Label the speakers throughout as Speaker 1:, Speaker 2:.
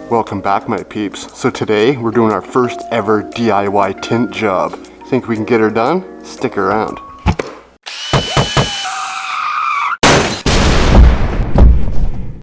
Speaker 1: Welcome back, my peeps. So today we're doing our first ever DIY tint job. Think we can get her done? Stick around.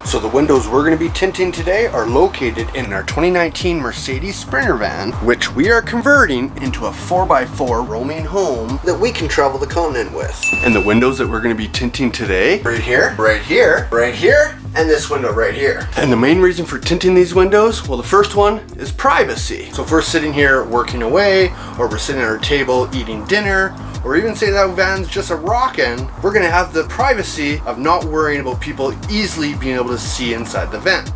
Speaker 1: So the windows we're going to be tinting today are located in our 2019 Mercedes Sprinter van, which we are converting into a 4x4 roaming home that we can travel the continent with. And the windows that we're going to be tinting today, right here, right here, right here, and this window right here. And the main reason for tinting these windows, well, the first one is privacy. So if we're sitting here working away, or we're sitting at our table eating dinner, or even say that van's just a rockin', we're gonna have the privacy of not worrying about people easily being able to see inside the vent.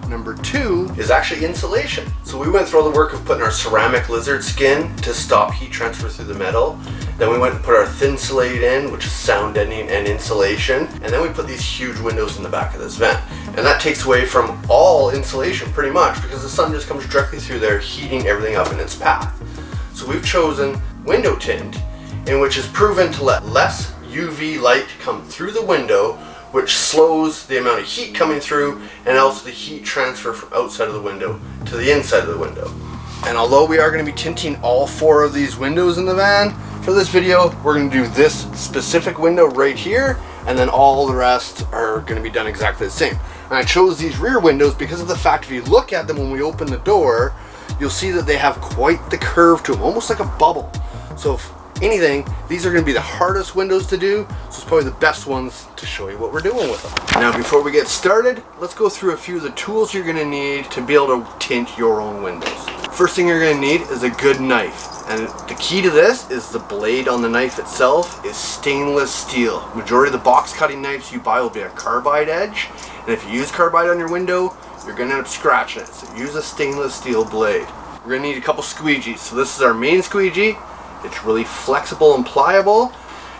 Speaker 1: Number two is actually insulation. So we went through all the work of putting our ceramic lizard skin to stop heat transfer through the metal. Then we went and put our thin slate in, which is sound deadening and insulation. And then we put these huge windows in the back of this vent. And that takes away from all insulation pretty much, because the sun just comes directly through there, heating everything up in its path. So we've chosen window tint, in which is proven to let less UV light come through the window, which slows the amount of heat coming through and also the heat transfer from outside of the window to the inside of the window. And although we are going to be tinting all 4 of these windows in the van, for this video we're going to do this specific window right here, and then all the rest are going to be done exactly the same. And I chose these rear windows because of the fact, if you look at them when we open the door, you'll see that they have quite the curve to them, almost like a bubble. So if anything, these are going to be the hardest windows to do, so it's probably the best ones to show you what we're doing with them. Now before we get started, let's go through a few of the tools you're going to need to be able to tint your own windows. First thing you're going to need is a good knife, and the key to this is the blade on the knife itself is stainless steel. Majority of the box cutting knives you buy will be a carbide edge, and if you use carbide on your window, you're going to end up scratching it, so use a stainless steel blade. We're going to need a couple squeegees. So this is our main squeegee. It's really flexible and pliable.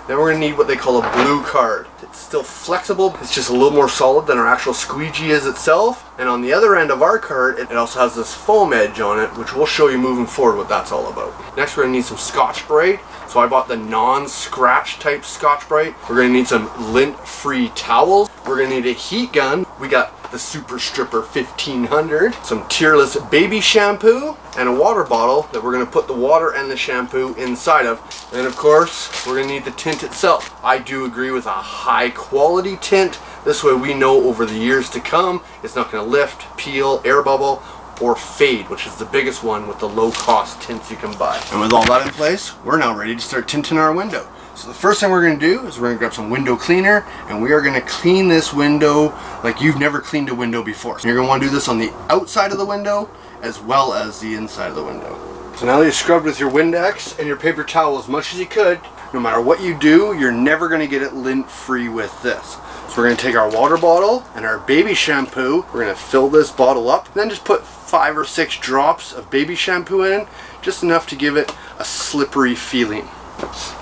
Speaker 1: Then we're going to need what they call a blue card. It's still flexible, it's just a little more solid than our actual squeegee is itself. And on the other end of our card, it also has this foam edge on it, which we'll show you moving forward what that's all about. Next we're going to need some Scotch-Brite. So I bought the non-scratch type Scotch-Brite. We're going to need some lint-free towels. We're going to need a heat gun. We got the Super Stripper 1500, some tearless baby shampoo, and a water bottle that we're going to put the water and the shampoo inside of. And of course, we're going to need the tint itself. I do agree with a high quality tint. This way we know over the years to come, it's not going to lift, peel, air bubble, or fade, which is the biggest one with the low cost tints you can buy. And with all that in place, we're now ready to start tinting our window. So the first thing we're going to do is we're going to grab some window cleaner, and we are going to clean this window like you've never cleaned a window before. So you're going to want to do this on the outside of the window as well as the inside of the window. So now that you've scrubbed with your Windex and your paper towel as much as you could, no matter what you do, you're never going to get it lint free with this. So we're going to take our water bottle and our baby shampoo. We're going to fill this bottle up, and then just put 5 or 6 drops of baby shampoo in, just enough to give it a slippery feeling.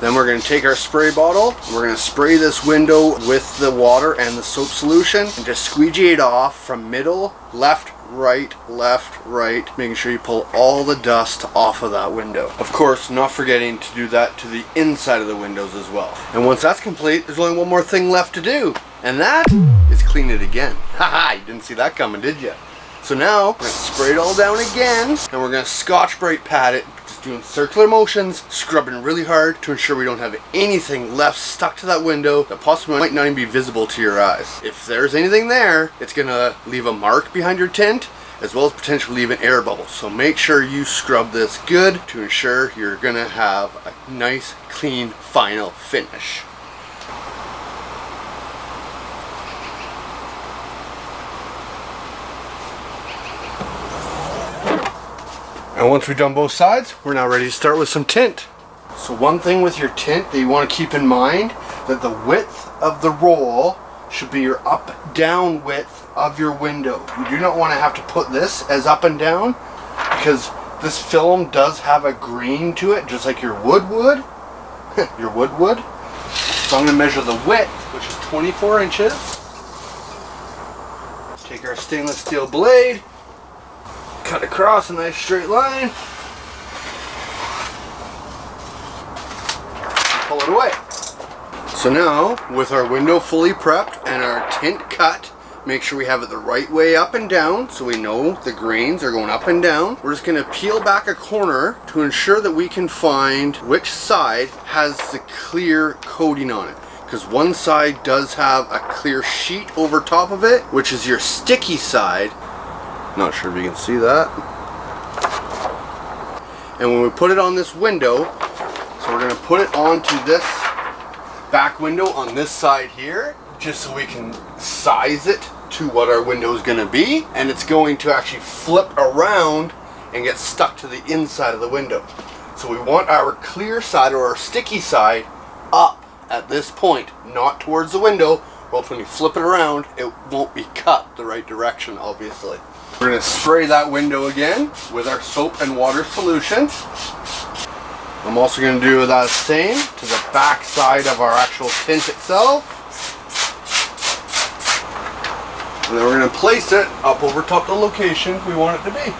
Speaker 1: Then we're going to take our spray bottle, and we're going to spray this window with the water and the soap solution, and just squeegee it off from middle, left, right, making sure you pull all the dust off of that window. Of course, not forgetting to do that to the inside of the windows as well. And once that's complete, there's only one more thing left to do, and that is clean it again. Haha, you didn't see that coming, did you? So now, we're going to spray it all down again, and we're going to Scotch-Brite pad it, just doing circular motions, scrubbing really hard to ensure we don't have anything left stuck to that window that possibly might not even be visible to your eyes. If there's anything there, it's going to leave a mark behind your tint, as well as potentially leave an air bubble. So make sure you scrub this good to ensure you're going to have a nice, clean, final finish. And once we've done both sides, we're now ready to start with some tint. So one thing with your tint that you want to keep in mind, that the width of the roll should be your up-down width of your window. You do not want to have to put this as up and down, because this film does have a grain to it, just like your wood would. Your wood would. So I'm going to measure the width, which is 24 inches. Take our stainless steel blade, cut across a nice straight line, and pull it away. So now, with our window fully prepped and our tint cut, Make sure we have it the right way up and down so we know the grains are going up and down. We're just going to peel back a corner to ensure that we can find which side has the clear coating on it. Because one side does have a clear sheet over top of it, which is your sticky side. Not sure if you can see that. And when we put it on this window, so we're going to put it onto this back window on this side here, just so we can size it to what our window is going to be, and it's going to actually flip around and get stuck to the inside of the window. So we want our clear side or our sticky side up at this point, not towards the window, or else when you flip it around it won't be cut the right direction, obviously. We're going to spray that window again with our soap and water solution. I'm also going to do that same to the back side of our actual tint itself. And then we're going to place it up over top the location we want it to be.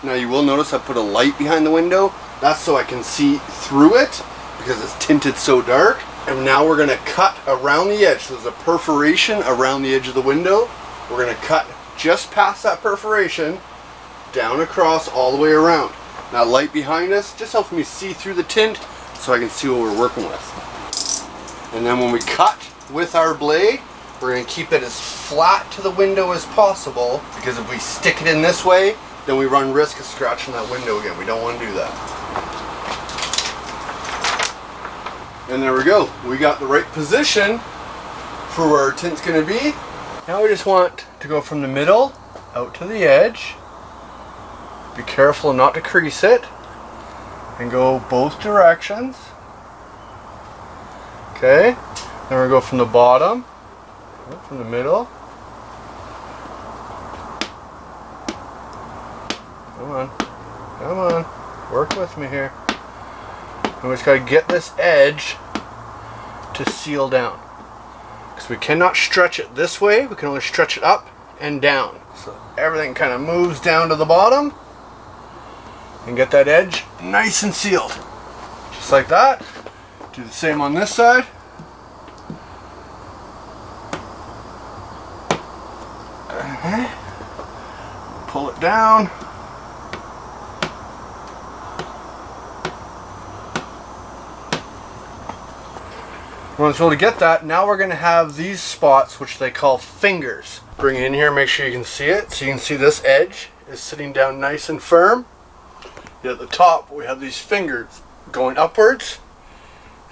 Speaker 1: Now you will notice I put a light behind the window. That's so I can see through it because it's tinted so dark. And now we're going to cut around the edge. So there's a perforation around the edge of the window. We're going to cut just past that perforation, down across all the way around. That light behind us just helps me see through the tint so I can see what we're working with. And then when we cut with our blade, we're going to keep it as flat to the window as possible, because if we stick it in this way, then we run risk of scratching that window again. We don't want to do that. And there we go. We got the right position for where our tint's going to be. Now we just want to go from the middle out to the edge. Be careful not to crease it, and go both directions. Okay, then we're going to go from the bottom, from the middle. Come on, come on, work with me here. And we just got to get this edge to seal down, because we cannot stretch it this way, we can only stretch it up and down. So everything kind of moves down to the bottom, and get that edge nice and sealed. Just like that. Do the same on this side. Pull it down. Once we're able to get that, now we're going to have these spots, which they call fingers. Bring it in here, make sure you can see it. So you can see this edge is sitting down nice and firm. At the top we have these fingers going upwards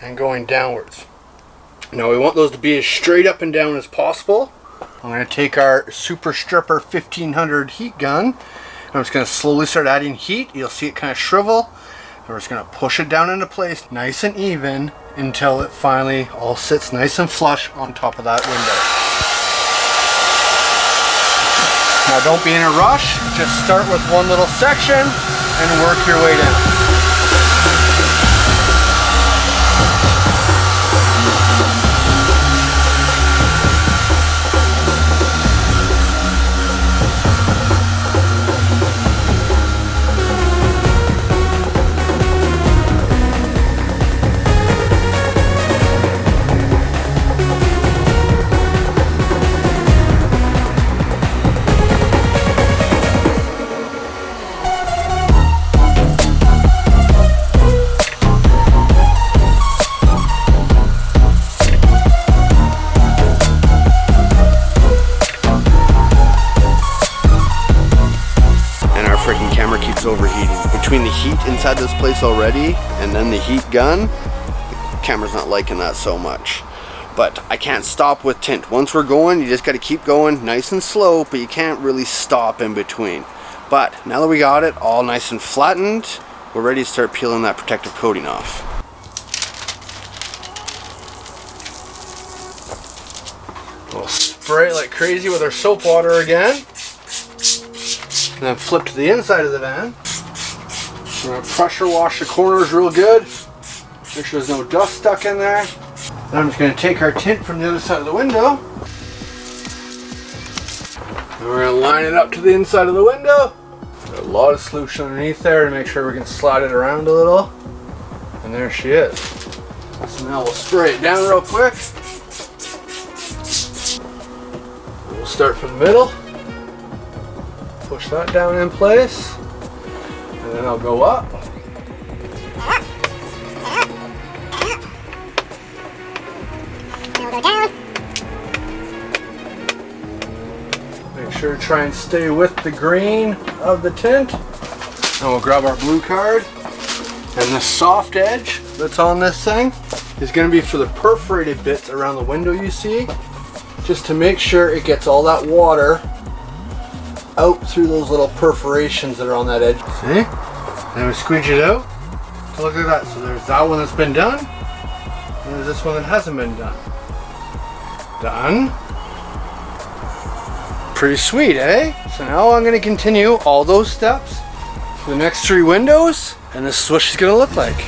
Speaker 1: and going downwards. Now we want those to be as straight up and down as possible. I'm going to take our Super Stripper 1500 heat gun. I'm just going to slowly start adding heat. You'll see it kind of shrivel. And we're just going to push it down into place nice and even until it finally all sits nice and flush on top of that window. Now don't be in a rush. Just start with one little section and work your way down. Overheating. Between the heat inside this place already and then the heat gun, the camera's not liking that so much. But I can't stop with tint. Once we're going, you just got to keep going nice and slow, but you can't really stop in between. But now that we got it all nice and flattened, we're ready to start peeling that protective coating off. We'll spray it like crazy with our soap water again. And then flip to the inside of the van. We're going to pressure wash the corners real good. Make sure there's no dust stuck in there. Then I'm just going to take our tint from the other side of the window. And we're going to line it up to the inside of the window. Got a lot of solution underneath there to make sure we can slide it around a little. And there she is. So now we'll spray it down real quick. start from the middle, push that down in place, and then I'll go up.
Speaker 2: Now go down.
Speaker 1: Make sure to try and stay with the grain of the tint. And we'll grab our blue card. And the soft edge that's on this thing is going to be for the perforated bits around the window you see, just to make sure it gets all that water out through those little perforations that are on that edge. See? And we squeegee it out. So look at that. So there's that one that's been done, and there's this one that hasn't been done. Done. Pretty sweet, eh? So now I'm going to continue all those steps for the next 3 windows, and this is what she's going to look like.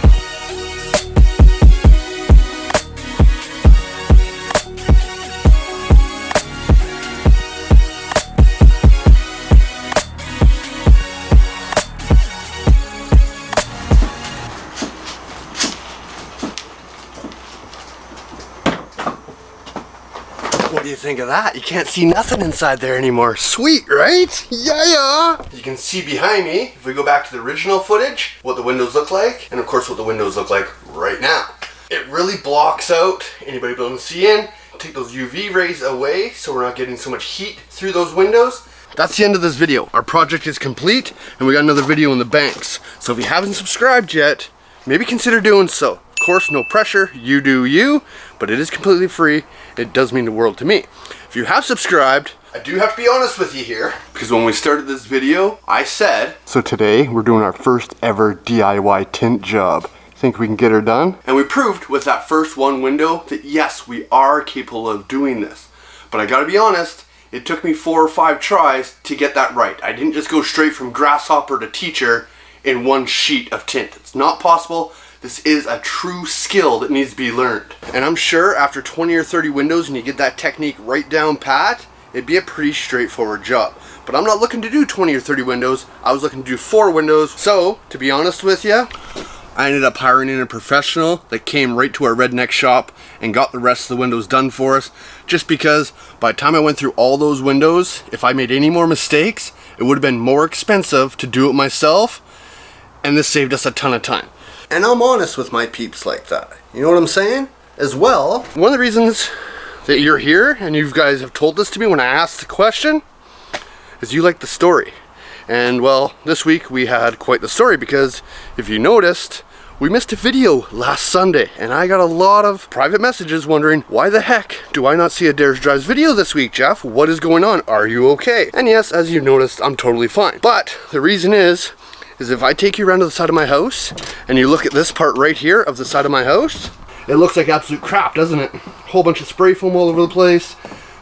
Speaker 1: What do you think of that? You can't see nothing inside there anymore. Sweet, right? Yeah. You can see behind me, if we go back to the original footage, what the windows look like, and of course what the windows look like right now. It really blocks out anybody able to see in, take those UV rays away so we're not getting so much heat through those windows. That's the end of this video. Our project is complete, and we got another video in the banks. So if you haven't subscribed yet, maybe consider doing so. Of course, no pressure, you do you, but it is completely free. It does mean the world to me. If you have subscribed, I do have to be honest with you here, because when we started this video, I said, so today we're doing our first ever DIY tint job. Think we can get her done? And we proved with that first one window that yes, we are capable of doing this. But I gotta be honest, it took me 4 or 5 tries to get that right. I didn't just go straight from grasshopper to teacher in one sheet of tint. It's not possible. This is a true skill that needs to be learned. And I'm sure after 20 or 30 windows and you get that technique right down pat, it'd be a pretty straightforward job. But I'm not looking to do 20 or 30 windows. I was looking to do 4 windows. So, to be honest with you, I ended up hiring in a professional that came right to our redneck shop and got the rest of the windows done for us. Just because by the time I went through all those windows, if I made any more mistakes, it would have been more expensive to do it myself. And this saved us a ton of time. And I'm honest with my peeps like that. You know what I'm saying? As well, one of the reasons that you're here and you guys have told this to me when I asked the question is you like the story. And well, this week we had quite the story because if you noticed, we missed a video last Sunday and I got a lot of private messages wondering why the heck do I not see a Dares Drives video this week, Jeff? What is going on? Are you okay? And yes, as you noticed, I'm totally fine. But the reason is if I take you around to the side of my house and you look at this part right here of the side of my house, it looks like absolute crap, doesn't it? A whole bunch of spray foam all over the place.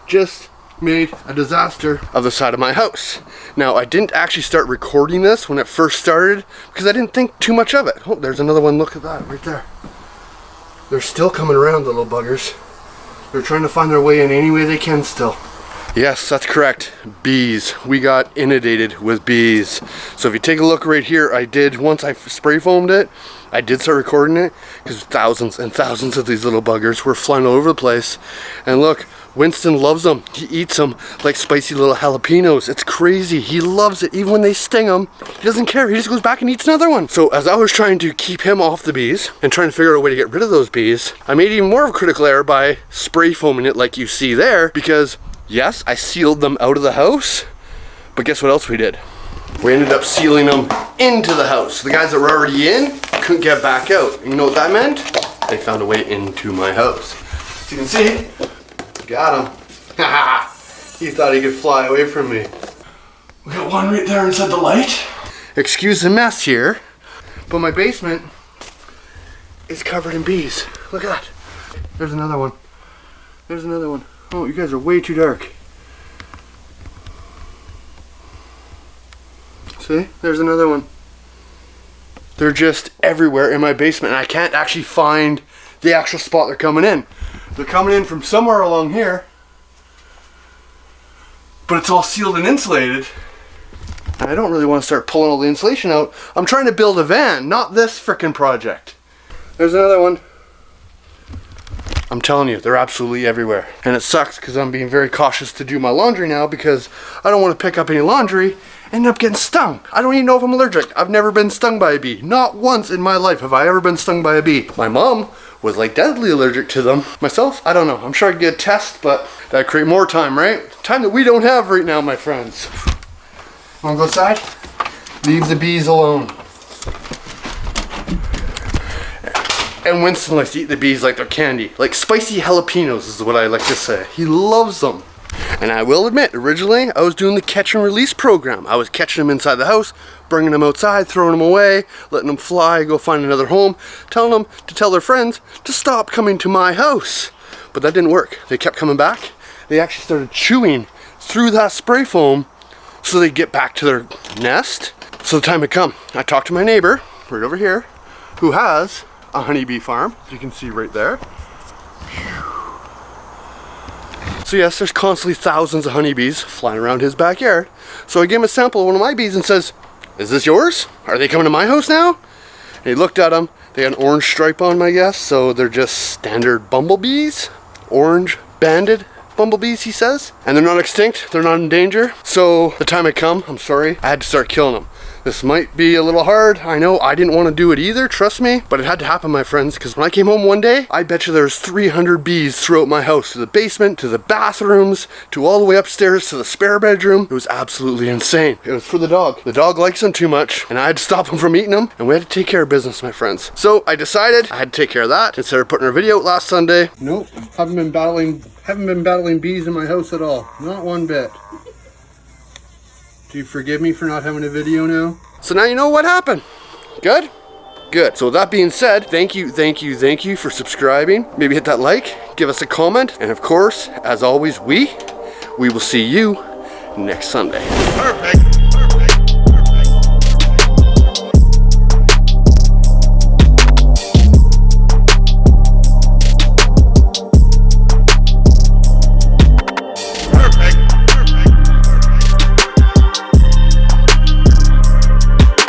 Speaker 1: Just made a disaster of the side of my house. Now, I didn't actually start recording this when it first started because I didn't think too much of it. Oh, there's another one. Look at that right there. They're still coming around, the little buggers. They're trying to find their way in any way they can still. Yes, that's correct. Bees. We got inundated with bees. So if you take a look right here, I did, once I spray foamed it, I did start recording it because thousands and thousands of these little buggers were flying all over the place. And look, Winston loves them. He eats them like spicy little jalapenos. It's crazy. He loves it. Even when they sting him, he doesn't care. He just goes back and eats another one. So as I was trying to keep him off the bees and trying to figure out a way to get rid of those bees, I made even more of a critical error by spray foaming it like you see there because yes, I sealed them out of the house, but guess what else we did? We ended up sealing them into the house. The guys that were already in couldn't get back out. And you know what that meant? They found a way into my house. As you can see, got him. He thought he could fly away from me. We got one right there inside the light. Excuse the mess here, but my basement is covered in bees. Look at that. There's another one. There's another one. Oh, you guys are way too dark. See? There's another one. They're just everywhere in my basement and I can't actually find the actual spot they're coming in. They're coming in from somewhere along here, but it's all sealed and insulated. And I don't really want to start pulling all the insulation out. I'm trying to build a van, not this frickin' project. There's another one. I'm telling you, they're absolutely everywhere. And it sucks because I'm being very cautious to do my laundry now because I don't want to pick up any laundry and end up getting stung. I don't even know if I'm allergic. I've never been stung by a bee. Not once in my life have I ever been stung by a bee. My mom was like deadly allergic to them. Myself, I don't know. I'm sure I could get a test, but that'd create more time, right? Time that we don't have right now, my friends. Wanna go outside? Leave the bees alone. And Winston likes to eat the bees like they're candy. Like spicy jalapenos is what I like to say. He loves them. And I will admit, originally I was doing the catch and release program. I was catching them inside the house, bringing them outside, throwing them away, letting them fly, go find another home, telling them to tell their friends to stop coming to my house. But that didn't work. They kept coming back. They actually started chewing through that spray foam so they get back to their nest. So the time had come. I talked to my neighbor, right over here, who has a honeybee farm, as you can see right there. So yes, there's constantly thousands of honeybees flying around his backyard. So I gave him a sample of one of my bees and says, "Is this yours? Are they coming to my house now?" And he looked at them. They had an orange stripe on them, I guess, so they're just standard bumblebees. Orange banded bumblebees, he says. And they're not extinct, they're not in danger. So the time had come, I'm sorry, I had to start killing them. This might be a little hard. I know I didn't want to do it either, trust me, but it had to happen, my friends, because when I came home one day, I bet you there was 300 bees throughout my house, to the basement, to the bathrooms, to all the way upstairs to the spare bedroom. It was absolutely insane. It was for the dog. The dog likes them too much, and I had to stop him from eating them, and we had to take care of business, my friends. So I decided I had to take care of that instead of putting our video out last Sunday. Nope, haven't been battling bees in my house at all. Not one bit. Do you forgive me for not having a video now? So now you know what happened. Good? Good. So with that being said, thank you for subscribing. Maybe hit that like, give us a comment, and of course, as always, we will see you next Sunday. Perfect.